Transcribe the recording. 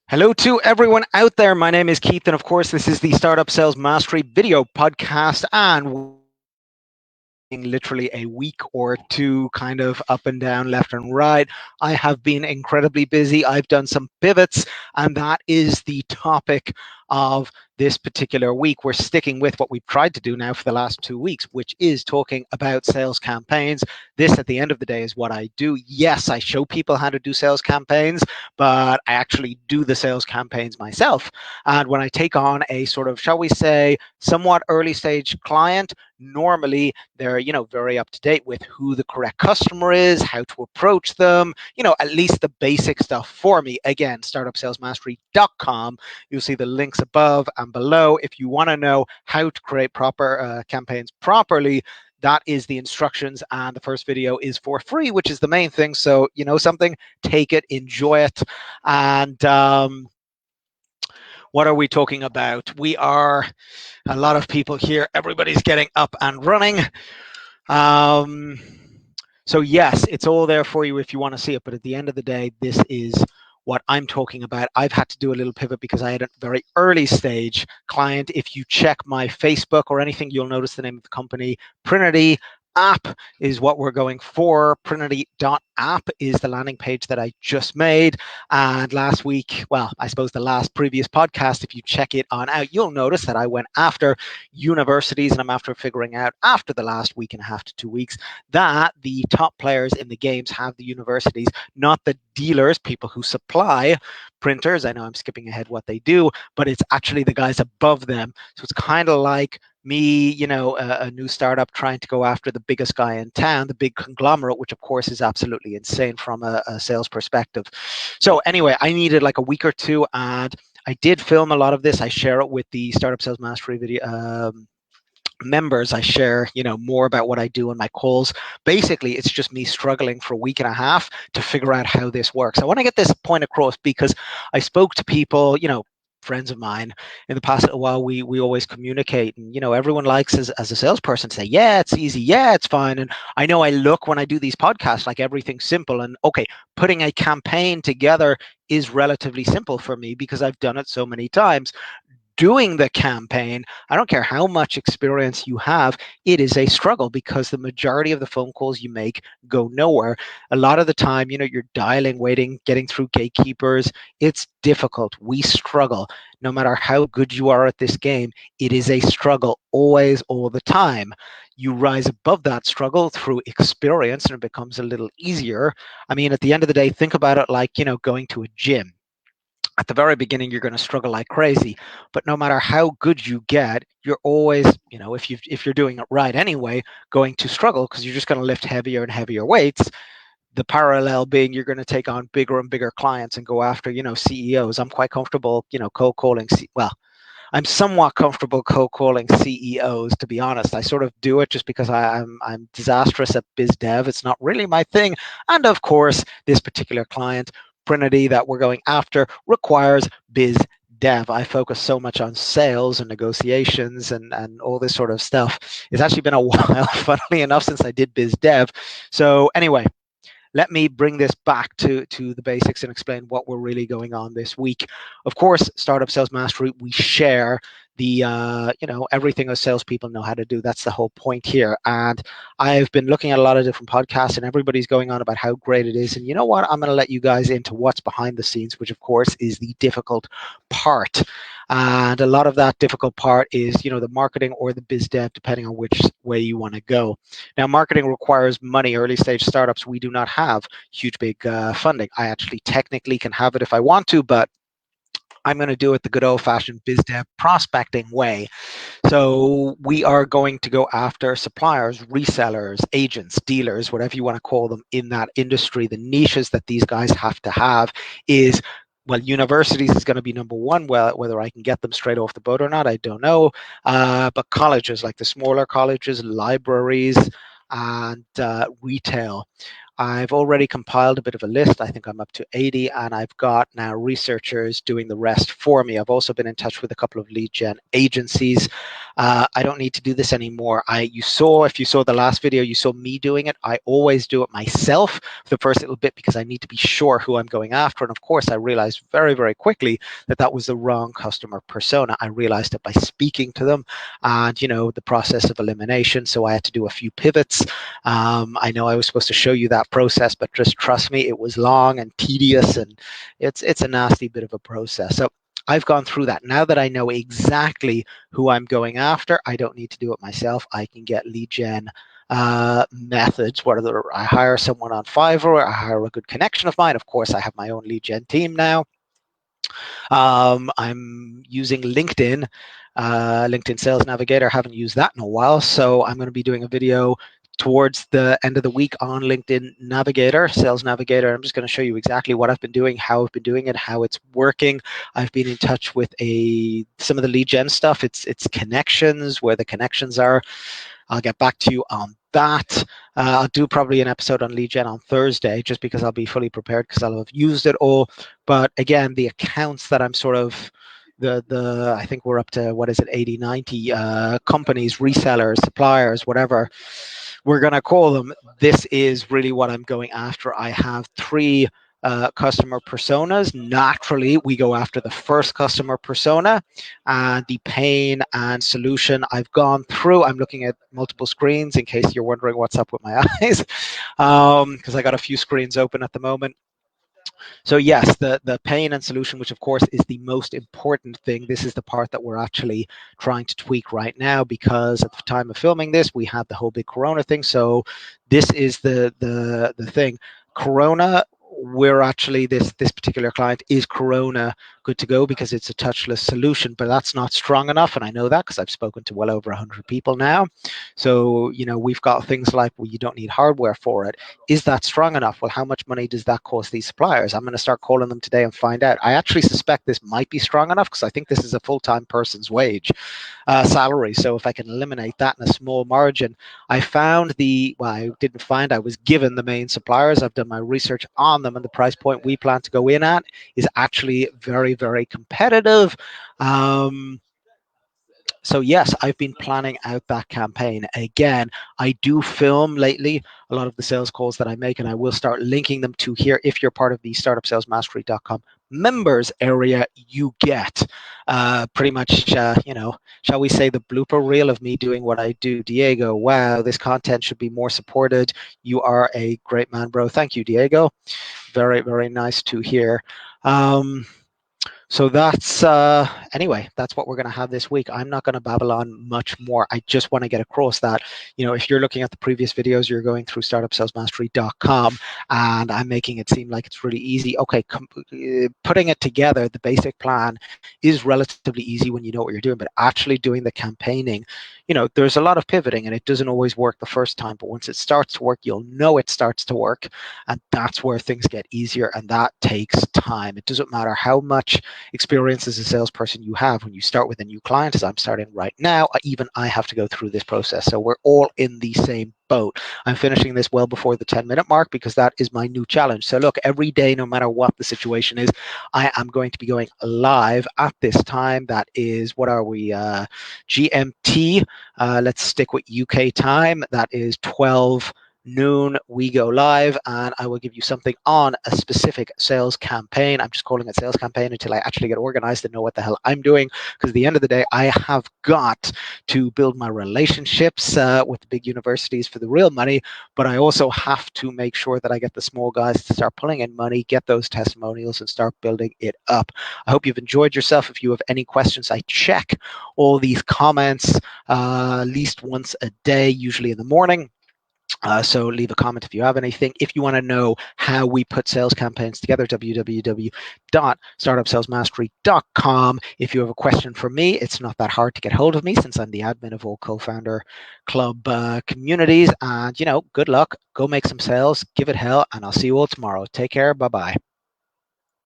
Hello to everyone out there. My name is Keith, and of course, this is the Startup Sales Mastery video podcast. And literally a week or two kind of up and down, left and right. I have been incredibly busy. I've done some pivots, and that is the topic of this particular week. We're sticking with what we've tried to do now for the last 2 weeks, which is talking about sales campaigns. This, at the end of the day, is what I do. Yes, I show people how to do sales campaigns, but I actually do the sales campaigns myself. And when I take on a sort of, shall we say, somewhat early stage client, normally they're very up to date with who the correct customer is, how to approach them, at least the basic stuff for me. Again, startupsalesmastery.com. You'll see the links above and below if you want to know how to create proper campaigns properly. That is the instructions, and the first video is for free, which is the main thing. So something, take it, enjoy it. And what are we talking about? We are a lot of people here. Everybody's getting up and running. So yes, it's all there for you if you want to see it. But at the end of the day, this is what I'm talking about. I've had to do a little pivot because I had a very early stage client. If you check my Facebook or anything, you'll notice the name of the company, Prinity. App is what we're going for. Prinity.app is the landing page that I just made. And last week, well, I suppose the last previous podcast, if you check it on out, you'll notice that I went after universities, and I'm after figuring out after the last week and a half to 2 weeks that the top players in the games have the universities, not the dealers, people who supply printers. I know I'm skipping ahead what they do, but it's actually the guys above them. So it's kind of like me, a new startup trying to go after the biggest guy in town, the big conglomerate, which of course is absolutely insane from a sales perspective. So anyway, I needed like a week or two, and I did film a lot of this. I share it with the Startup Sales Mastery video members. I share more about what I do in my calls. Basically, it's just me struggling for a week and a half to figure out how this works. I want to get this point across because I spoke to people, friends of mine in the past little while. We always communicate, and everyone likes as a salesperson to say, yeah, it's easy, yeah, it's fine. And I know I look, when I do these podcasts, like everything's simple, and okay, putting a campaign together is relatively simple for me because I've done it so many times. Doing the campaign, I don't care how much experience you have, it is a struggle because the majority of the phone calls you make go nowhere. A lot of the time, you're dialing, waiting, getting through gatekeepers. It's difficult. We struggle. No matter how good you are at this game, it is a struggle always, all the time. You rise above that struggle through experience, and it becomes a little easier. I mean, at the end of the day, think about it like, going to a gym. At the very beginning, you're going to struggle like crazy, but no matter how good you get, you're always, if you're doing it right anyway, going to struggle because you're just going to lift heavier and heavier weights. The parallel being you're going to take on bigger and bigger clients and go after, CEOs. I'm quite comfortable, cold calling. Well, I'm somewhat comfortable cold calling CEOs, to be honest. I sort of do it just because I'm disastrous at biz dev. It's not really my thing. And of course, this particular client, Trinity, that we're going after, requires biz dev. I focus so much on sales and negotiations and all this sort of stuff. It's actually been a while, funnily enough, since I did biz dev. So anyway, let me bring this back to the basics and explain what we're really going on this week. Of course, Startup Sales Mastery, we share the everything as salespeople know how to do. That's the whole point here. And I've been looking at a lot of different podcasts, and everybody's going on about how great it is. And you know what? I'm going to let you guys into what's behind the scenes, which of course is the difficult part. And a lot of that difficult part is, the marketing or the biz dev, depending on which way you want to go. Now, marketing requires money. Early stage startups, we do not have huge, big funding. I actually technically can have it if I want to, but I'm going to do it the good old-fashioned biz dev prospecting way. So we are going to go after suppliers, resellers, agents, dealers, whatever you want to call them in that industry. The niches that these guys have to have is, well, universities is going to be number one. Well, whether I can get them straight off the boat or not, I don't know. But colleges, like the smaller colleges, libraries, and retail. I've already compiled a bit of a list. I think I'm up to 80, and I've got now researchers doing the rest for me. I've also been in touch with a couple of lead gen agencies. I don't need to do this anymore. If you saw the last video, you saw me doing it. I always do it myself for the first little bit because I need to be sure who I'm going after. And of course, I realized very, very quickly that that was the wrong customer persona. I realized it by speaking to them and, the process of elimination. So I had to do a few pivots. I know I was supposed to show you that process, but just trust me, it was long and tedious, and it's a nasty bit of a process. So I've gone through that. Now that I know exactly who I'm going after, I don't need to do it myself. I can get lead gen methods, whether I hire someone on Fiverr or I hire a good connection of mine. Of course, I have my own lead gen team now. I'm using LinkedIn, LinkedIn Sales Navigator. I haven't used that in a while, so I'm going to be doing a video towards the end of the week on LinkedIn Navigator, Sales Navigator. I'm just going to show you exactly what I've been doing, how I've been doing it, how it's working. I've been in touch with some of the lead gen stuff. It's connections, where the connections are. I'll get back to you on that. I'll do probably an episode on lead gen on Thursday, just because I'll be fully prepared because I'll have used it all. But again, the accounts that I'm sort of I think we're up to, 80, 90 companies, resellers, suppliers, whatever we're going to call them. This is really what I'm going after. I have 3 customer personas. Naturally, we go after the first customer persona and the pain and solution. I've gone through, I'm looking at multiple screens in case you're wondering what's up with my eyes, because I got a few screens open at the moment. So yes, the pain and solution, which of course is the most important thing. This is the part that we're actually trying to tweak right now, because at the time of filming this, we had the whole big Corona thing. So this is the thing. Corona, we're actually, this particular client is Corona good to go because it's a touchless solution, but that's not strong enough. And I know that because I've spoken to well over 100 people now. So, we've got things like, well, you don't need hardware for it. Is that strong enough? Well, how much money does that cost these suppliers? I'm going to start calling them today and find out. I actually suspect this might be strong enough because I think this is a full-time person's wage salary. So if I can eliminate that in a small margin, I was given the main suppliers. I've done my research on them, and the price point we plan to go in at is actually very, very competitive. So yes, I've been planning out that campaign. Again, I do film lately a lot of the sales calls that I make, and I will start linking them to here. If you're part of the startupsalesmastery.com members area, you get pretty much, shall we say, the blooper reel of me doing what I do. Diego, wow, this content should be more supported. You are a great man, bro. Thank you, Diego. Very, very nice to hear. So that's, anyway, that's what we're going to have this week. I'm not going to babble on much more. I just want to get across that, if you're looking at the previous videos, you're going through startupsalesmastery.com, and I'm making it seem like it's really easy. Okay, putting it together, the basic plan is relatively easy when you know what you're doing, but actually doing the campaigning, there's a lot of pivoting, and it doesn't always work the first time, but once it starts to work, you'll know it starts to work, and that's where things get easier, and that takes time. It doesn't matter how much experience as a salesperson you have. When you start with a new client, as I'm starting right now, even I have to go through this process. So we're all in the same boat. I'm finishing this well before the 10-minute mark because that is my new challenge. So look, every day, no matter what the situation is, I am going to be going live at this time. That is, what are we, GMT? Let's stick with UK time. That is 12 noon. We go live, and I will give you something on a specific sales campaign. I'm just calling it sales campaign until I actually get organized and know what the hell I'm doing, because at the end of the day, I have got to build my relationships with the big universities for the real money, but I also have to make sure that I get the small guys to start pulling in money, get those testimonials, and start building it up. I hope you've enjoyed yourself. If you have any questions, I check all these comments at least once a day, usually in the morning. So leave a comment if you have anything. If you want to know how we put sales campaigns together, www.startupsalesmastery.com. If you have a question for me, it's not that hard to get hold of me, since I'm the admin of all co-founder club communities. And, good luck. Go make some sales. Give it hell. And I'll see you all tomorrow. Take care. Bye-bye.